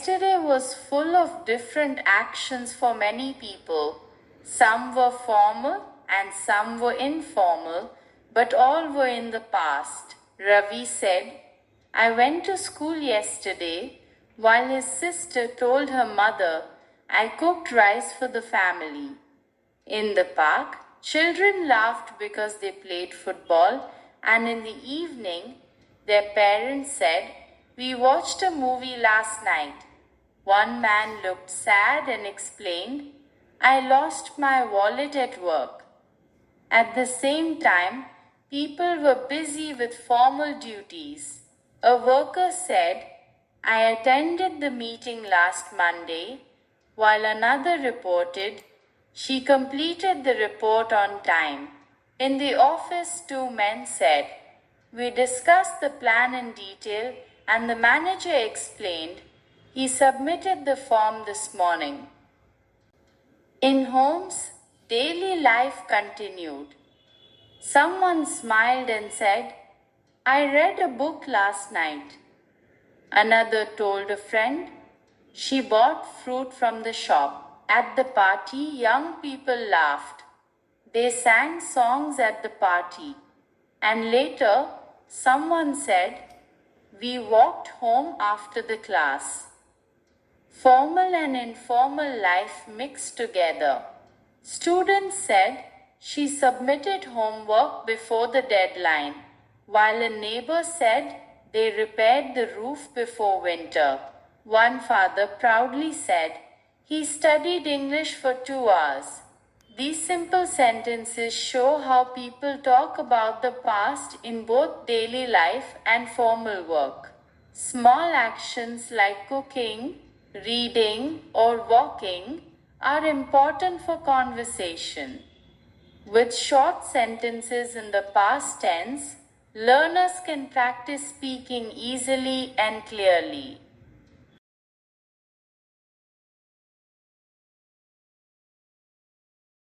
Yesterday was full of different actions for many people. Some were formal and some were informal, but all were in the past. Ravi said, I went to school yesterday, while his sister told her mother, I cooked rice for the family. In the park, children laughed because they played football, and in the evening, their parents said, we watched a movie last night. One man looked sad and explained, I lost my wallet at work. At the same time, people were busy with formal duties. A worker said, I attended the meeting last Monday, while another reported, she completed the report on time. In the office, two men said, we discussed the plan in detail and the manager explained, he submitted the form this morning. In homes, daily life continued. Someone smiled and said, I read a book last night. Another told a friend, she bought fruit from the shop. At the party, young people laughed. They sang songs at the party. And later, someone said, we walked home after the class. Formal and informal life mixed together. Students said she submitted homework before the deadline, while a neighbor said they repaired the roof before winter. One father proudly said he studied English for 2 hours. These simple sentences show how people talk about the past in both daily life and formal work. Small actions like cooking, reading, or walking are important for conversation. With short sentences in the past tense, learners can practice speaking easily and clearly.